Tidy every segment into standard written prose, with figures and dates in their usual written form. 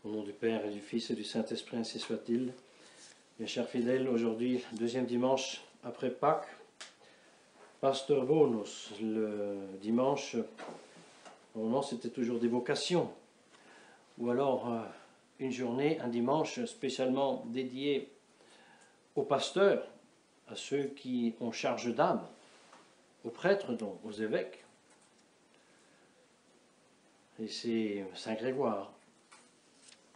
Au nom du Père et du Fils et du Saint-Esprit, ainsi soit-il. Mes chers fidèles, aujourd'hui, deuxième dimanche après Pâques, Pastor Bonus, le dimanche, normalement c'était toujours des vocations, ou alors une journée, un dimanche spécialement dédié aux pasteurs, à ceux qui ont charge d'âme, aux prêtres donc, aux évêques. Et c'est Saint Grégoire,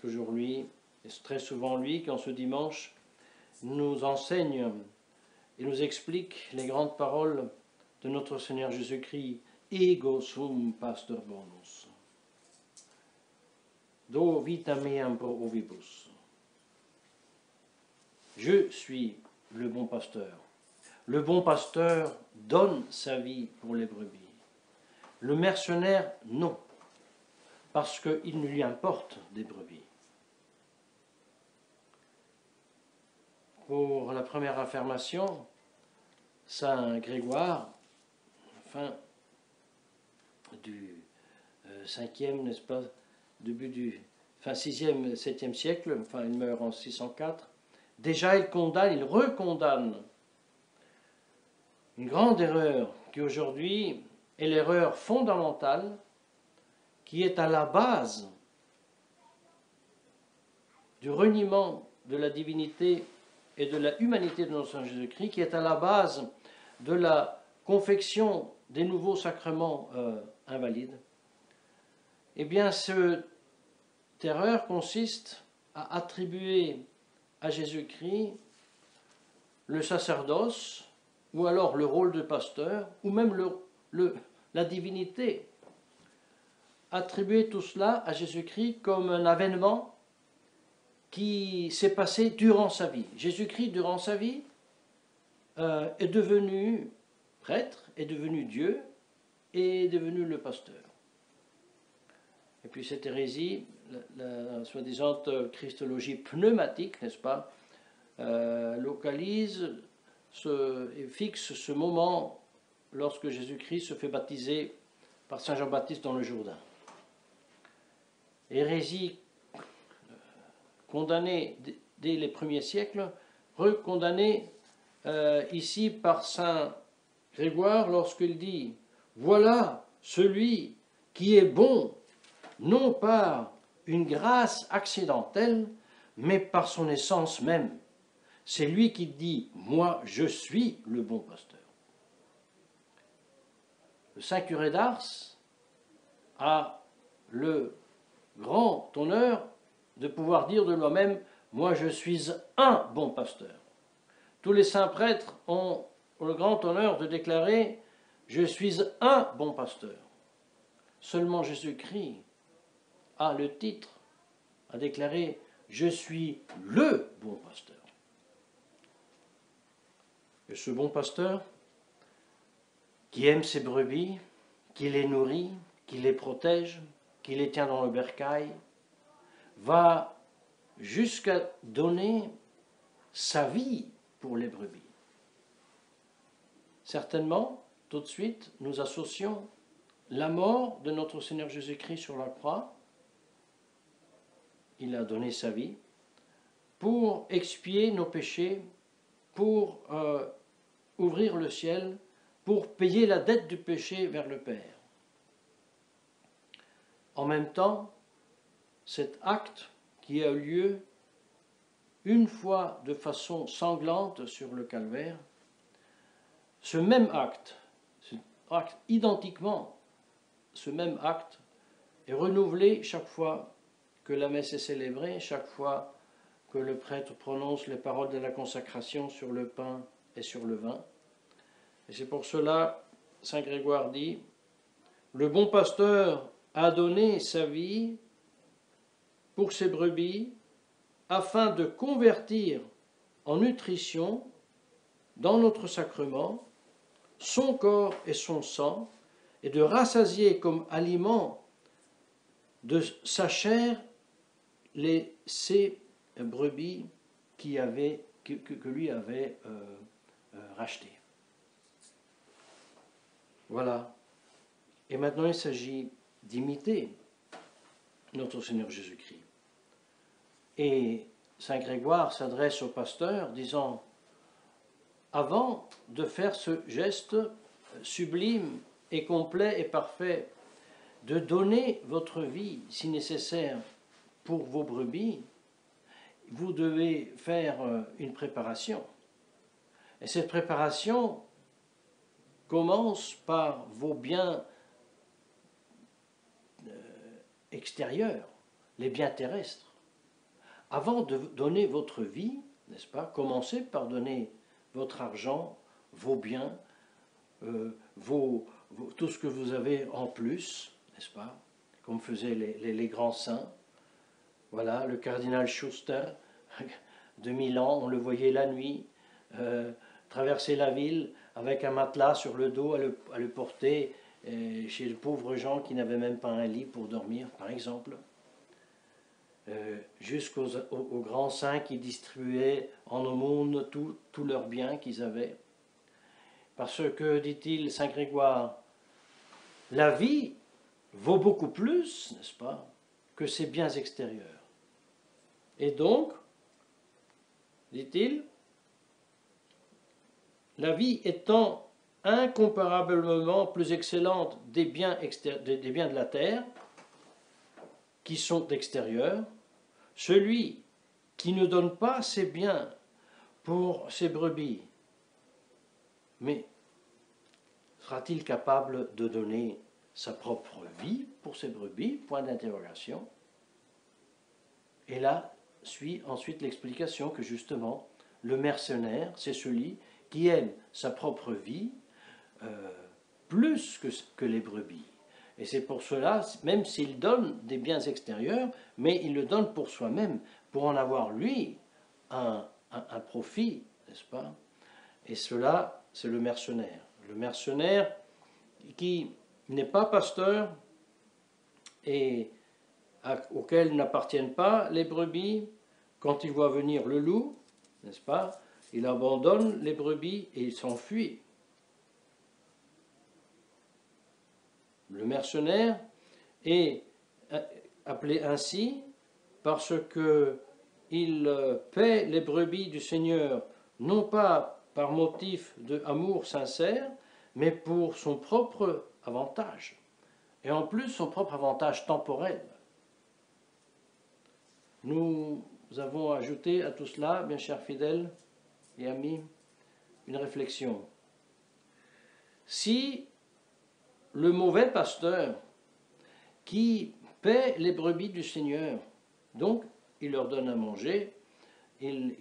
toujours lui, et très souvent lui, qui en ce dimanche nous enseigne et nous explique les grandes paroles de notre Seigneur Jésus-Christ. Ego sum pastor bonus. Do vita meam pro ovibus. Je suis le bon pasteur. Le bon pasteur donne sa vie pour les brebis. Le mercenaire, non, parce qu'il ne lui importe des brebis. Pour la première affirmation, Saint Grégoire, fin du 5e, n'est-ce pas, début du 6e, 7e siècle, enfin il meurt en 604, déjà il condamne, il recondamne une grande erreur qui aujourd'hui est l'erreur fondamentale qui est à la base du reniement de la divinité et de la humanité de notre Seigneur Jésus-Christ, qui est à la base de la confection des nouveaux sacrements invalides. Eh bien, cette erreur consiste à attribuer à Jésus-Christ le sacerdoce, ou alors le rôle de pasteur, ou même la divinité. Attribuer tout cela à Jésus-Christ comme un avènement qui s'est passé durant sa vie. Jésus-Christ, durant sa vie, est devenu prêtre, est devenu Dieu, et est devenu le pasteur. Et puis cette hérésie, la soi-disant christologie pneumatique, n'est-ce pas, localise et fixe ce moment lorsque Jésus-Christ se fait baptiser par Saint Jean-Baptiste dans le Jourdain. Hérésie condamnée dès les premiers siècles, recondamnée ici par Saint Grégoire lorsqu'il dit « Voilà celui qui est bon, non par une grâce accidentelle, mais par son essence même. C'est lui qui dit « Moi, je suis le bon pasteur ». Le Saint curé d'Ars a le grand honneur de pouvoir dire de lui-même « Moi, je suis un bon pasteur ». Tous les saints prêtres ont le grand honneur de déclarer « Je suis un bon pasteur ». Seulement Jésus-Christ a le titre à déclarer « Je suis le bon pasteur ». Et ce bon pasteur, qui aime ses brebis, qui les nourrit, qui les protège, qui les tient dans le bercail, va jusqu'à donner sa vie pour les brebis. Certainement, tout de suite, nous associons la mort de notre Seigneur Jésus-Christ sur la croix. Il a donné sa vie pour expier nos péchés, pour ouvrir le ciel, pour payer la dette du péché vers le Père. En même temps, cet acte qui a eu lieu une fois de façon sanglante sur le calvaire, ce même acte identiquement, ce même acte est renouvelé chaque fois que la messe est célébrée, chaque fois que le prêtre prononce les paroles de la consacration sur le pain et sur le vin. Et c'est pour cela, Saint Grégoire dit, « Le bon pasteur a donné sa vie pour ses brebis afin de convertir en nutrition dans notre sacrement son corps et son sang et de rassasier comme aliment de sa chair ces brebis que lui avait rachetées. » Voilà. Et maintenant, il s'agit d'imiter notre Seigneur Jésus-Christ. Et Saint Grégoire s'adresse au pasteur disant, avant de faire ce geste sublime et complet et parfait, de donner votre vie, si nécessaire, pour vos brebis, vous devez faire une préparation. Et cette préparation commence par vos biens extérieurs, les biens terrestres. Avant de donner votre vie, n'est-ce pas, commencez par donner votre argent, vos biens, tout ce que vous avez en plus, n'est-ce pas, comme faisaient les grands saints. Voilà, le cardinal Schuster de Milan, on le voyait la nuit, traverser la ville avec un matelas sur le dos à le porter chez de pauvres gens qui n'avaient même pas un lit pour dormir, par exemple. Jusqu'aux grands saints qui distribuaient en aumône tous leurs biens qu'ils avaient. Parce que, dit-il, Saint Grégoire, la vie vaut beaucoup plus, n'est-ce pas, que ses biens extérieurs. Et donc, dit-il, la vie étant incomparablement plus excellente des biens de la terre, qui sont extérieurs, celui qui ne donne pas ses biens pour ses brebis, mais sera-t-il capable de donner sa propre vie pour ses brebis? Point d'interrogation. Et là suit ensuite l'explication que justement, le mercenaire, c'est celui qui aime sa propre vie plus que les brebis. Et c'est pour cela, même s'il donne des biens extérieurs, mais il le donne pour soi-même, pour en avoir lui un profit, n'est-ce pas? Et cela, c'est le mercenaire. Le mercenaire qui n'est pas pasteur et auquel n'appartiennent pas les brebis, quand il voit venir le loup, n'est-ce pas? Il abandonne les brebis et il s'enfuit. Le mercenaire est appelé ainsi parce qu'il paie les brebis du Seigneur, non pas par motif d'amour sincère, mais pour son propre avantage. Et en plus, son propre avantage temporel. Nous avons ajouté à tout cela, bien chers fidèles et amis, une réflexion. Si le mauvais pasteur qui paie les brebis du Seigneur, donc il leur donne à manger, il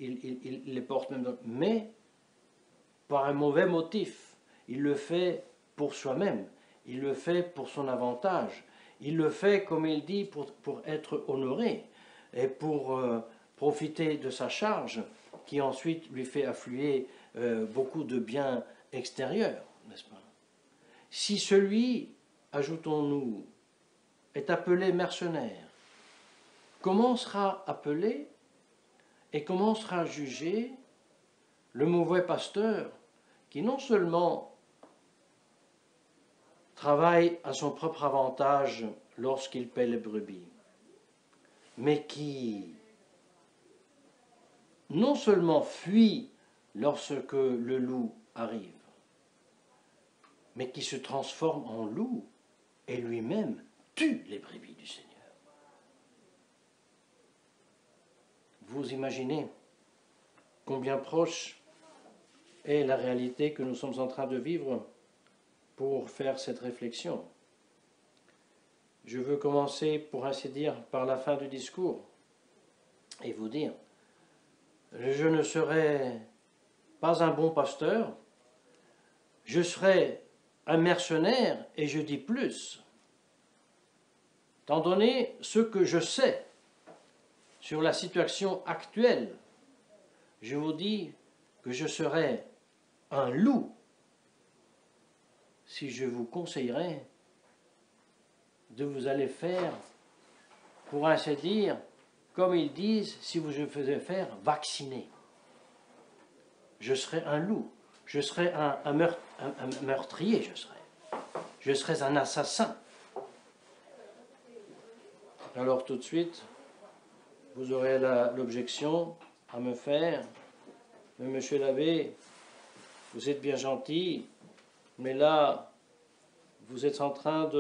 les porte même, mais par un mauvais motif, il le fait pour soi-même, il le fait pour son avantage, il le fait, comme il dit, pour être honoré et pour profiter de sa charge qui ensuite lui fait affluer beaucoup de biens extérieurs, n'est-ce pas? Si celui, ajoutons-nous, est appelé mercenaire, comment sera appelé et comment sera jugé le mauvais pasteur qui non seulement travaille à son propre avantage lorsqu'il paie les brebis, mais qui non seulement fuit lorsque le loup arrive, mais qui se transforme en loup et lui-même tue les brebis du Seigneur. Vous imaginez combien proche est la réalité que nous sommes en train de vivre pour faire cette réflexion. Je veux commencer, pour ainsi dire, par la fin du discours et vous dire, je ne serai pas un bon pasteur, je serai un mercenaire, et je dis plus, étant donné ce que je sais sur la situation actuelle, je vous dis que je serai un loup si je vous conseillerais de vous aller faire, pour ainsi dire, comme ils disent, si vous je faisais faire, vacciner. Je serai un loup, je serai un meurtrier, je serai un assassin. Alors tout de suite, vous aurez l'objection à me faire. Mais monsieur l'abbé, vous êtes bien gentil, mais là, vous êtes en train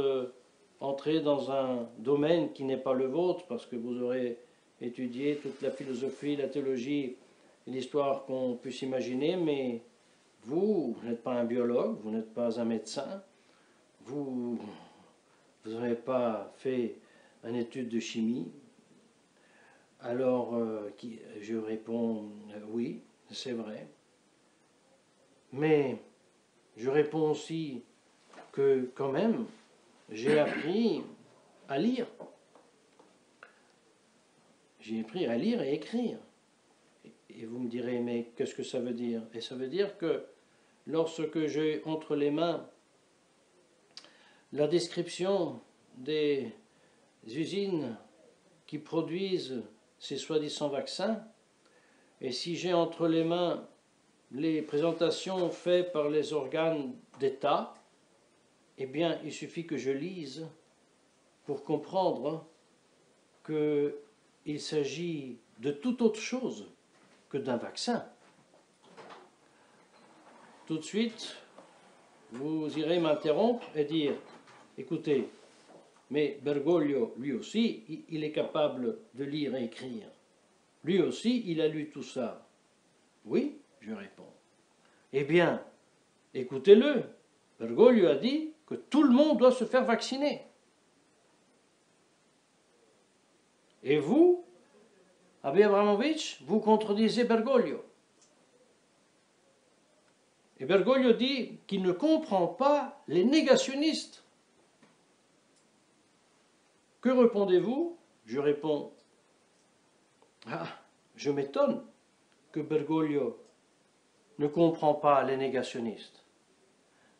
d'entrer dans un domaine qui n'est pas le vôtre, parce que vous aurez étudié toute la philosophie, la théologie et l'histoire qu'on puisse imaginer, mais vous n'êtes pas un biologue, vous n'êtes pas un médecin, vous n'avez pas fait une étude de chimie. Alors, je réponds oui, c'est vrai. Mais je réponds aussi que quand même, j'ai appris à lire. J'ai appris à lire et écrire. Et vous me direz, mais qu'est-ce que ça veut dire? Et ça veut dire que lorsque j'ai entre les mains la description des usines qui produisent ces soi-disant vaccins, et si j'ai entre les mains les présentations faites par les organes d'État, eh bien, il suffit que je lise pour comprendre qu'il s'agit de toute autre chose que d'un vaccin. Tout de suite, vous irez m'interrompre et dire, écoutez, mais Bergoglio, lui aussi, il est capable de lire et écrire. Lui aussi, il a lu tout ça. Oui, je réponds. Eh bien, écoutez-le. Bergoglio a dit que tout le monde doit se faire vacciner. Et vous, Abbé Abramovitch, vous contredisez Bergoglio. Et Bergoglio dit qu'il ne comprend pas les négationnistes. Que répondez-vous? Je réponds, je m'étonne que Bergoglio ne comprend pas les négationnistes.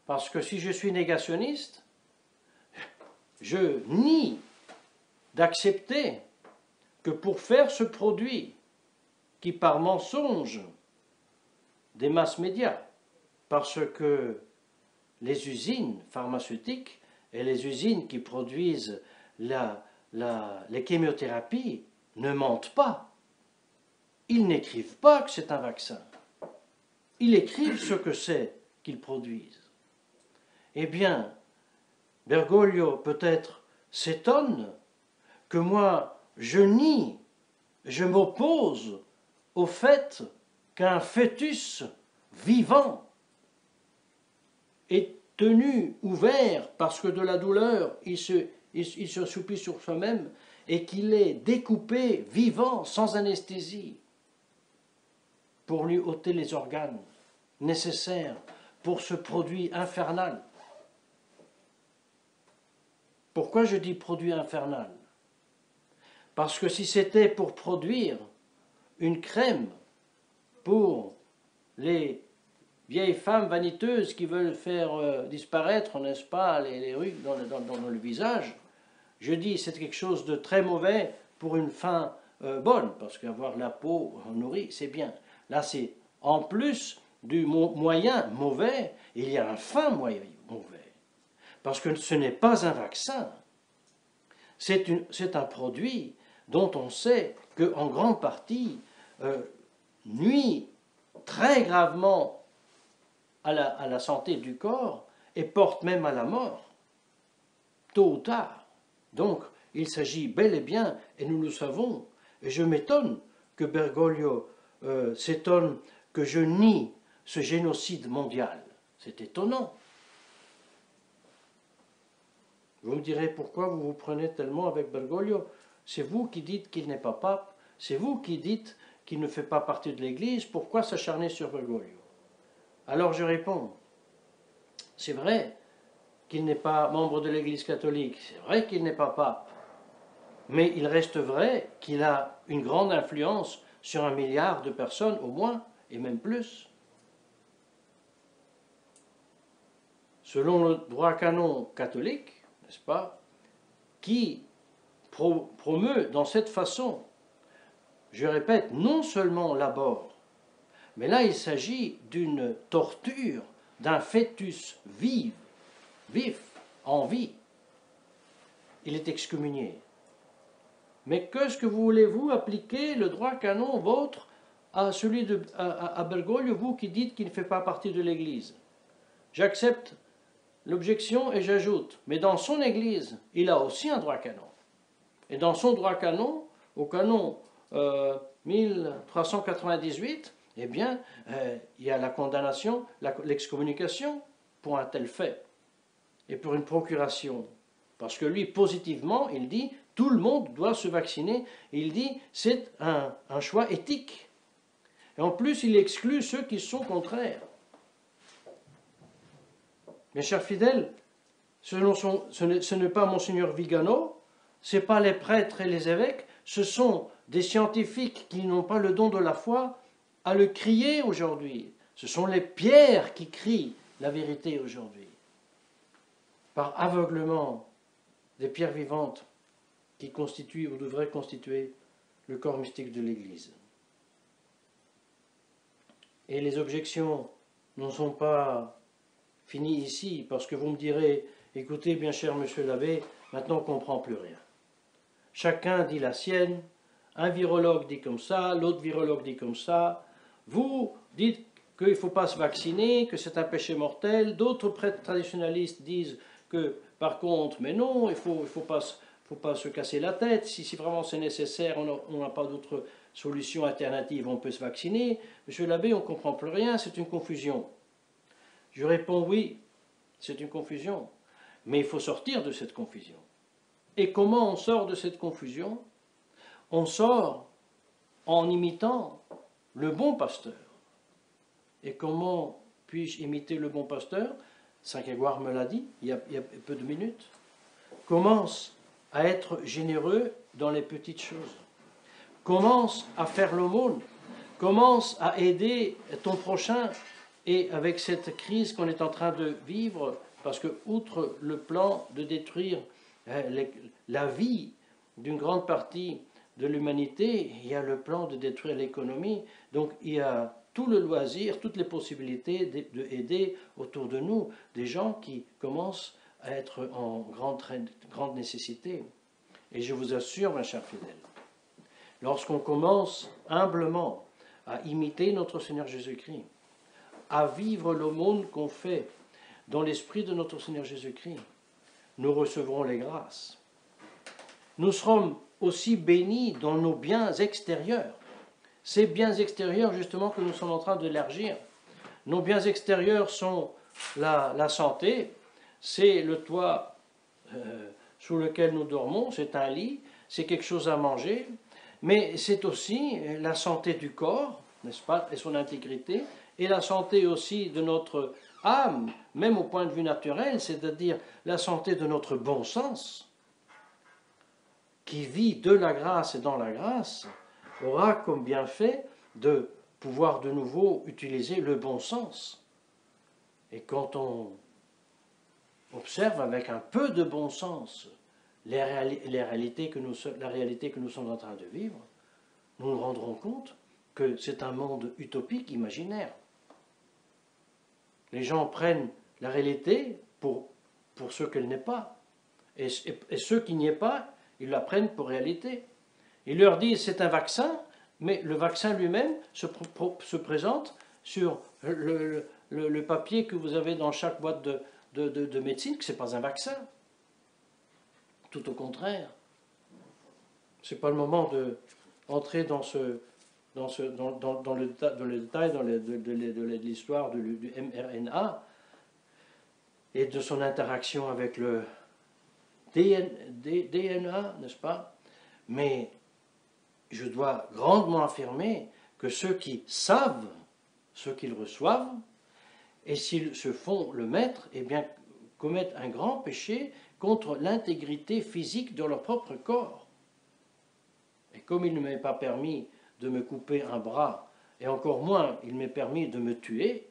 Parce que si je suis négationniste, je nie d'accepter que pour faire ce produit qui par mensonge des masses médias, parce que les usines pharmaceutiques et les usines qui produisent les chimiothérapies ne mentent pas. Ils n'écrivent pas que c'est un vaccin. Ils écrivent ce que c'est qu'ils produisent. Eh bien, Bergoglio peut-être s'étonne que moi je nie, je m'oppose au fait qu'un fœtus vivant est tenu ouvert parce que de la douleur il se soupit sur soi-même et qu'il est découpé vivant sans anesthésie pour lui ôter les organes nécessaires pour ce produit infernal. Pourquoi je dis produit infernal? Parce que si c'était pour produire une crème pour les vieilles femmes vaniteuses qui veulent faire disparaître, n'est-ce pas, les rugues dans le visage, je dis c'est quelque chose de très mauvais pour une fin bonne, parce qu'avoir la peau nourrie, c'est bien. Là, c'est en plus du moyen mauvais, il y a un fin moyen mauvais. Parce que ce n'est pas un vaccin, c'est un produit dont on sait qu'en grande partie nuit très gravement à la santé du corps et porte même à la mort, tôt ou tard. Donc, il s'agit bel et bien, et nous le savons, et je m'étonne que Bergoglio s'étonne que je nie ce génocide mondial. C'est étonnant. Vous me direz pourquoi vous vous prenez tellement avec Bergoglio. C'est vous qui dites qu'il n'est pas pape, c'est vous qui dites qu'il ne fait pas partie de l'Église, pourquoi s'acharner sur Bergoglio? Alors je réponds, c'est vrai qu'il n'est pas membre de l'Église catholique, c'est vrai qu'il n'est pas pape, mais il reste vrai qu'il a une grande influence sur 1 milliard de personnes au moins, et même plus. Selon le droit canon catholique, n'est-ce pas, qui promeut dans cette façon, je répète, non seulement l'abord, mais là il s'agit d'une torture d'un fœtus vif, en vie. Il est excommunié. Mais que voulez-vous appliquer le droit canon vôtre à celui à Bergoglio, vous qui dites qu'il ne fait pas partie de l'Église? J'accepte l'objection et j'ajoute, mais dans son Église, il a aussi un droit canon. Et dans son droit canon, au canon 1398, eh bien, il y a la condamnation, l'excommunication pour un tel fait, et pour une procuration. Parce que lui, positivement, il dit, tout le monde doit se vacciner. Il dit, c'est un choix éthique. Et en plus, il exclut ceux qui sont contraires. Mes chers fidèles, ce n'est pas Monseigneur Vigano, ce n'est pas les prêtres et les évêques, ce sont des scientifiques qui n'ont pas le don de la foi à le crier aujourd'hui. Ce sont les pierres qui crient la vérité aujourd'hui. Par aveuglement des pierres vivantes qui constituent ou devraient constituer le corps mystique de l'Église. Et les objections ne sont pas finies ici, parce que vous me direz, écoutez, bien cher monsieur l'abbé, maintenant on ne comprend plus rien. Chacun dit la sienne, un virologue dit comme ça, l'autre virologue dit comme ça, vous dites qu'il ne faut pas se vacciner, que c'est un péché mortel, d'autres prêtres traditionnalistes disent que par contre, mais non, il faut pas se casser la tête, si vraiment c'est nécessaire, on n'a pas d'autre solution alternative, on peut se vacciner. Monsieur l'abbé, on ne comprend plus rien, c'est une confusion. Je réponds oui, c'est une confusion, mais il faut sortir de cette confusion. Et comment on sort de cette confusion? On sort en imitant le bon pasteur. Et comment puis-je imiter le bon pasteur? Saint Grégoire me l'a dit il y a peu de minutes. Commence à être généreux dans les petites choses. Commence à faire l'aumône. Commence à aider ton prochain. Et avec cette crise qu'on est en train de vivre, parce que outre le plan de détruire la vie d'une grande partie de l'humanité, il y a le plan de détruire l'économie. Donc il y a tout le loisir, toutes les possibilités d'aider autour de nous des gens qui commencent à être en grande nécessité. Et je vous assure, mes chers fidèles, lorsqu'on commence humblement à imiter notre Seigneur Jésus-Christ, à vivre l'aumône qu'on fait dans l'esprit de notre Seigneur Jésus-Christ, nous recevrons les grâces. Nous serons aussi bénis dans nos biens extérieurs. Ces biens extérieurs, justement, que nous sommes en train d'élargir. Nos biens extérieurs sont la santé, c'est le toit sous lequel nous dormons, c'est un lit, c'est quelque chose à manger, mais c'est aussi la santé du corps, n'est-ce pas, et son intégrité, et la santé aussi de notre âme, même au point de vue naturel, c'est-à-dire la santé de notre bon sens, qui vit de la grâce et dans la grâce, aura comme bienfait de pouvoir de nouveau utiliser le bon sens. Et quand on observe avec un peu de bon sens la réalité que nous sommes en train de vivre, nous nous rendrons compte que c'est un monde utopique, imaginaire. Les gens prennent la réalité pour ce qu'elle n'est pas. Et ceux qui n'y est pas, ils la prennent pour réalité. Ils leur disent c'est un vaccin, mais le vaccin lui-même se présente sur le papier que vous avez dans chaque boîte de médecine, que ce n'est pas un vaccin. Tout au contraire. Ce n'est pas le moment d'entrer dans le détail de l'histoire du mRNA et de son interaction avec le DNA, n'est-ce pas? Mais je dois grandement affirmer que ceux qui savent ce qu'ils reçoivent, et s'ils se font le maître, eh bien, commettent un grand péché contre l'intégrité physique de leur propre corps. Et comme il ne m'est pas permis de me couper un bras, et encore moins il m'est permis de me tuer,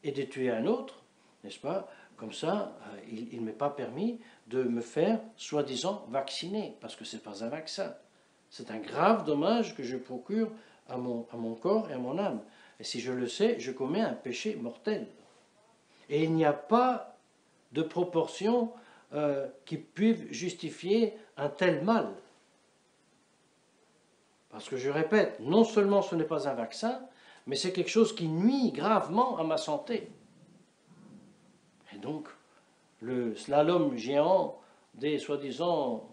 et de tuer un autre, n'est-ce pas? Comme ça, il ne m'est pas permis de me faire, soi-disant, vacciner, parce que ce n'est pas un vaccin. C'est un grave dommage que je procure à mon corps et à mon âme. Et si je le sais, je commets un péché mortel. Et il n'y a pas de proportion qui puisse justifier un tel mal. Parce que je répète, non seulement ce n'est pas un vaccin, mais c'est quelque chose qui nuit gravement à ma santé. Et donc, le slalom géant des soi-disant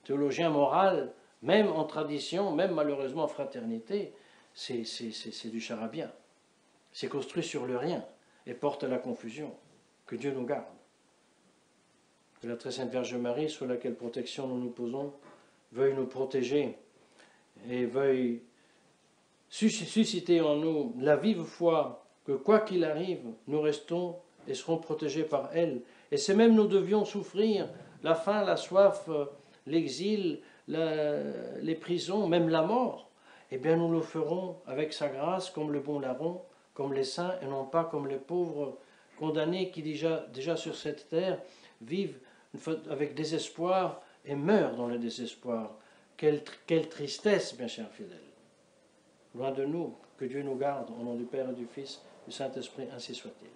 théologiens moraux, même en tradition, même malheureusement en fraternité, c'est du charabia. C'est construit sur le rien et porte à la confusion. Que Dieu nous garde. Que la très sainte Vierge Marie, sur laquelle protection nous nous posons, veuille nous protéger et veuille susciter en nous la vive foi que quoi qu'il arrive, nous restons et serons protégés par elle. Et c'est même nous devions souffrir la faim, la soif, l'exil, les prisons, même la mort, eh bien nous le ferons avec sa grâce comme le bon larron, comme les saints et non pas comme les pauvres condamnés qui déjà sur cette terre vivent avec désespoir et meurent dans le désespoir. Quelle tristesse, bien chers fidèles. Loin de nous, que Dieu nous garde, au nom du Père et du Fils, du Saint-Esprit, ainsi soit-il.